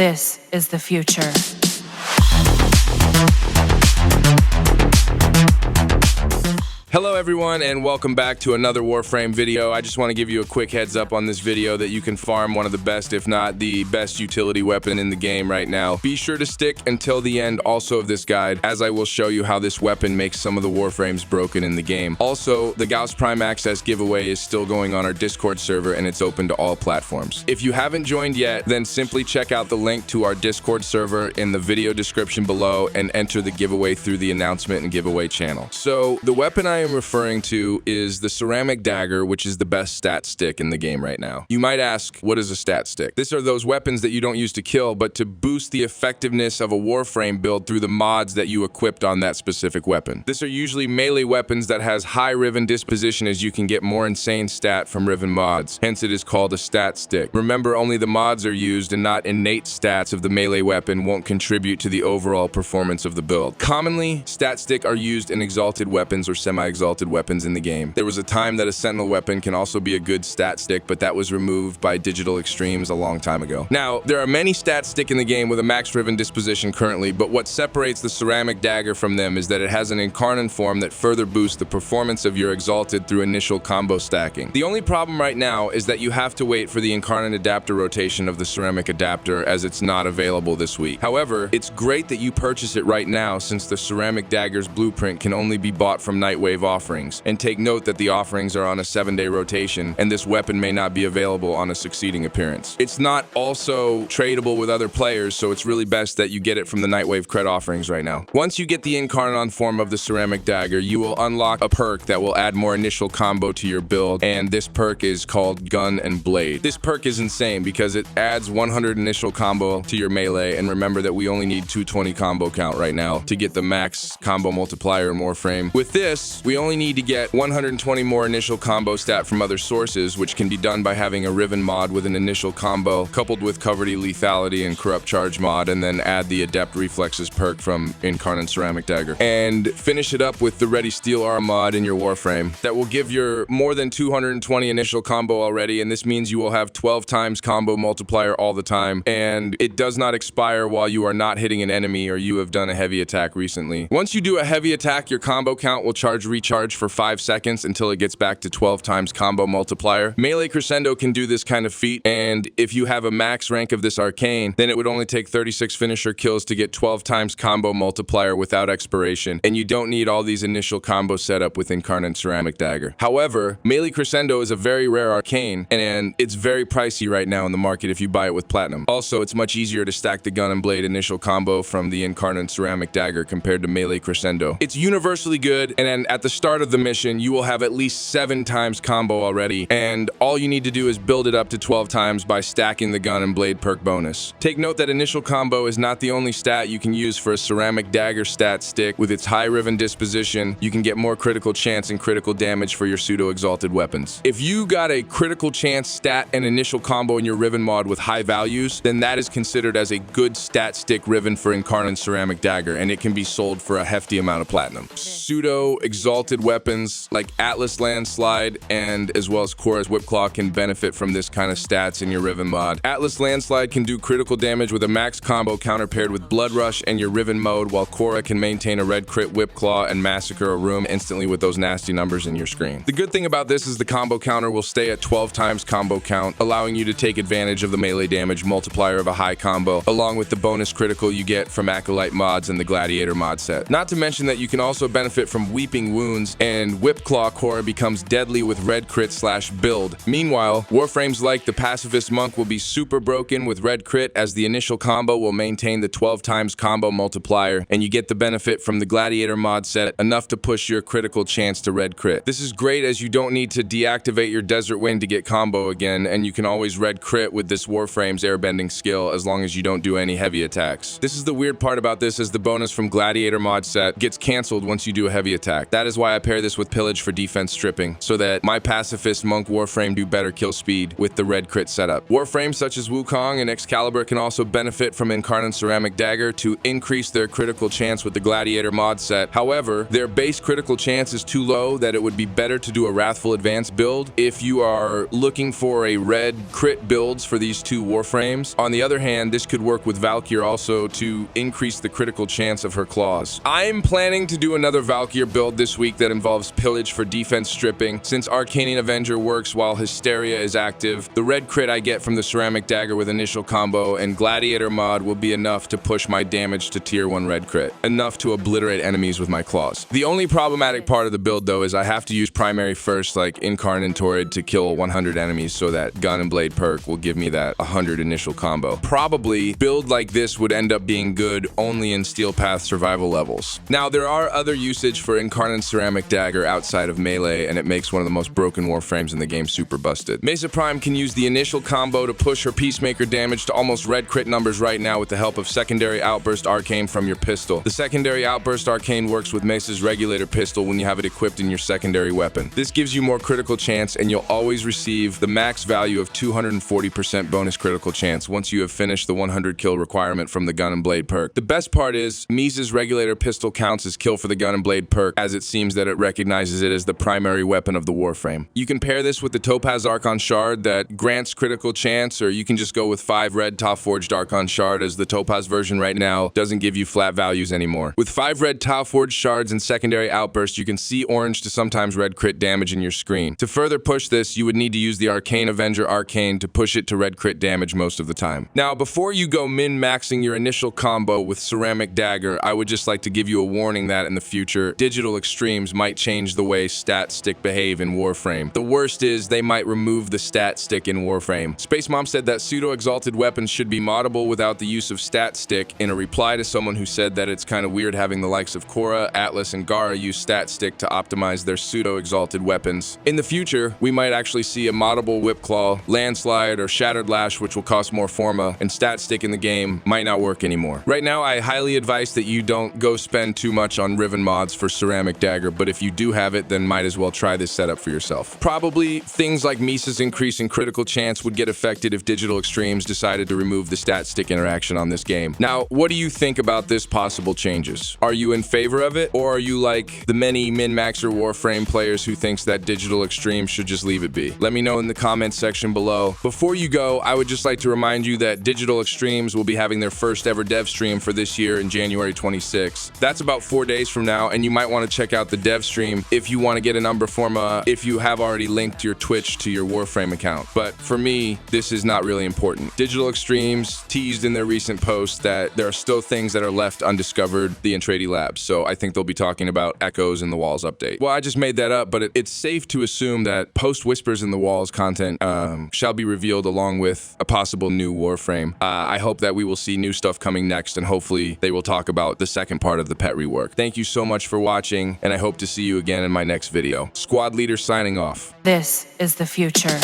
This is the future. Hello everyone and welcome back to another Warframe video. I just want to give you a quick heads up on this video that you can farm one of the best, if not the best utility weapon in the game right now. Be sure to stick until the end also of this guide, as I will show you how this weapon makes some of the Warframes broken in the game. Also, the Gauss Prime Access giveaway is still going on our Discord server and it's open to all platforms. If you haven't joined yet, then simply check out the link to our Discord server in the video description below and enter the giveaway through the announcement and giveaway channel. So, the weapon I am referring to is the ceramic dagger, which is the best stat stick in the game right now. You might ask, what is a stat stick? These are those weapons that you don't use to kill, but to boost the effectiveness of a Warframe build through the mods that you equipped on that specific weapon. These are usually melee weapons that has high Riven disposition, as you can get more insane stat from Riven mods. Hence it is called a stat stick. Remember, only the mods are used and not innate stats of the melee weapon won't contribute to the overall performance of the build. Commonly, stat stick are used in exalted weapons or semi-exalted weapons in the game. There was a time that a sentinel weapon can also be a good stat stick, but that was removed by Digital Extremes a long time ago. Now, there are many stat stick in the game with a max Riven disposition currently, but what separates the ceramic dagger from them is that it has an incarnate form that further boosts the performance of your exalted through initial combo stacking. The only problem right now is that you have to wait for the incarnate adapter rotation of the ceramic adapter, as it's not available this week. However, it's great that you purchase it right now, since the ceramic dagger's blueprint can only be bought from Nightwave offerings. And take note that the offerings are on a 7-day rotation, and this weapon may not be available on a succeeding appearance. It's not also tradable with other players, so it's really best that you get it from the Nightwave cred offerings right now. Once you get the incarnate form of the ceramic dagger, you will unlock a perk that will add more initial combo to your build, and this perk is called Gun and Blade. This perk is insane because it adds 100 initial combo to your melee, and remember that we only need 220 combo count right now to get the max combo multiplier in Warframe. With this, we only need to get 120 more initial combo stat from other sources, which can be done by having a Riven mod with an initial combo coupled with Covered Lethality and Corrupt Charge mod, and then add the Adept Reflexes perk from Incarnate Ceramic Dagger. And finish it up with the Ready Steel Arm mod in your Warframe. That will give your more than 220 initial combo already, and this means you will have 12 times combo multiplier all the time, and it does not expire while you are not hitting an enemy or you have done a heavy attack recently. Once you do a heavy attack, your combo count will recharge for 5 seconds until it gets back to 12 times combo multiplier. Melee Crescendo can do this kind of feat, and if you have a max rank of this arcane, then it would only take 36 finisher kills to get 12 times combo multiplier without expiration, and you don't need all these initial combo setup with Incarnate Ceramic Dagger. However, Melee Crescendo is a very rare arcane, and it's very pricey right now in the market if you buy it with Platinum. Also, it's much easier to stack the Gun and Blade initial combo from the Incarnate Ceramic Dagger compared to Melee Crescendo. It's universally good, and then at the start of the mission, you will have at least 7 times combo already, and all you need to do is build it up to 12 times by stacking the Gun and Blade perk bonus. Take note that initial combo is not the only stat you can use for a ceramic dagger stat stick. With its high Riven disposition, you can get more critical chance and critical damage for your pseudo-exalted weapons. If you got a critical chance stat and initial combo in your Riven mod with high values, then that is considered as a good stat stick Riven for Incarnate Ceramic Dagger, and it can be sold for a hefty amount of platinum. Pseudo-exalted weapons like Atlas Landslide and as well as Korra's Whipclaw can benefit from this kind of stats in your Riven mod. Atlas Landslide can do critical damage with a max combo counter paired with Blood Rush and your Riven mode, while Korra can maintain a red crit Whipclaw and massacre a room instantly with those nasty numbers in your screen. The good thing about this is the combo counter will stay at 12 times combo count, allowing you to take advantage of the melee damage multiplier of a high combo, along with the bonus critical you get from Acolyte mods and the Gladiator mod set. Not to mention that you can also benefit from Weeping Wounds, and Whipclaw Korra becomes deadly with red crit / build. Meanwhile, Warframes like the Pacifist Monk will be super broken with red crit, as the initial combo will maintain the 12 times combo multiplier, and you get the benefit from the Gladiator mod set, enough to push your critical chance to red crit. This is great as you don't need to deactivate your Desert Wind to get combo again, and you can always red crit with this Warframe's airbending skill as long as you don't do any heavy attacks. This is the weird part about this, as the bonus from Gladiator mod set gets cancelled once you do a heavy attack. That is is why I pair this with Pillage for defense stripping, so that my Pacifist Monk Warframe do better kill speed with the red crit setup. Warframes such as Wukong and Excalibur can also benefit from Incarnate Ceramic Dagger to increase their critical chance with the Gladiator mod set. However, their base critical chance is too low that it would be better to do a Wrathful Advanced build if you are looking for a red crit builds for these two Warframes. On the other hand, this could work with Valkyr also to increase the critical chance of her claws. I'm planning to do another Valkyr build this week that involves Pillage for defense stripping. Since Arcane Avenger works while Hysteria is active, the red crit I get from the Ceramic Dagger with initial combo and Gladiator mod will be enough to push my damage to tier 1 red crit, enough to obliterate enemies with my claws. The only problematic part of the build though is I have to use primary first like Incarnate Torrid to kill 100 enemies, so that Gun and Blade perk will give me that 100 initial combo. Probably build like this would end up being good only in Steel Path survival levels. Now there are other usage for Incarnate Ceramic Dagger outside of melee, and it makes one of the most broken Warframes in the game super busted. Mesa Prime can use the initial combo to push her Peacemaker damage to almost red crit numbers right now with the help of Secondary Outburst Arcane from your pistol. The Secondary Outburst Arcane works with Mesa's Regulator pistol when you have it equipped in your secondary weapon. This gives you more critical chance, and you'll always receive the max value of 240% bonus critical chance once you have finished the 100 kill requirement from the Gun and Blade perk. The best part is Mesa's Regulator pistol counts as kill for the Gun and Blade perk, as it seems that it recognizes it as the primary weapon of the Warframe. You can pair this with the Topaz Archon Shard that grants critical chance, or you can just go with 5 red Top Forged Archon Shard, as the Topaz version right now doesn't give you flat values anymore. With 5 red Top Forged Shards and Secondary Outburst, you can see orange to sometimes red crit damage in your screen. To further push this, you would need to use the Arcane Avenger Arcane to push it to red crit damage most of the time. Now, before you go min-maxing your initial combo with Ceramic Dagger, I would just like to give you a warning that in the future, digital extremes might change the way stat stick behave in Warframe. The worst is they might remove the stat stick in Warframe. Space Mom said that pseudo-exalted weapons should be moddable without the use of stat stick, in a reply to someone who said that it's kind of weird having the likes of Korra, Atlas, and Gara use stat stick to optimize their pseudo-exalted weapons. In the future, we might actually see a moddable Whip Claw, Landslide, or Shattered Lash, which will cost more forma, and stat stick in the game might not work anymore. Right now, I highly advise that you don't go spend too much on Riven mods for Ceramic Dagger, but if you do have it, then might as well try this setup for yourself. Probably things like Misa's increase in critical chance would get affected if Digital Extremes decided to remove the stat stick interaction on this game. Now, what do you think about this possible changes? Are you in favor of it, or are you like the many min-maxer Warframe players who thinks that Digital Extremes should just leave it be? Let me know in the comments section below. Before you go, I would just like to remind you that Digital Extremes will be having their first ever dev stream for this year in January 26th. That's about 4 days from now, and you might want to check out the dev stream if you want to get a number forma if you have already linked your Twitch to your Warframe account. But for me, this is not really important. Digital Extremes teased in their recent post that there are still things that are left undiscovered, the Entreaty Labs, so I think they'll be talking about Echoes in the Walls update. Well, I just made that up, but it's safe to assume that post Whispers in the Walls content shall be revealed along with a possible new Warframe. I hope that we will see new stuff coming next, and hopefully they will talk about the second part of the pet rework. Thank you so much for watching, and I hope to see you again in my next video. Squad Leader signing off. This is the future.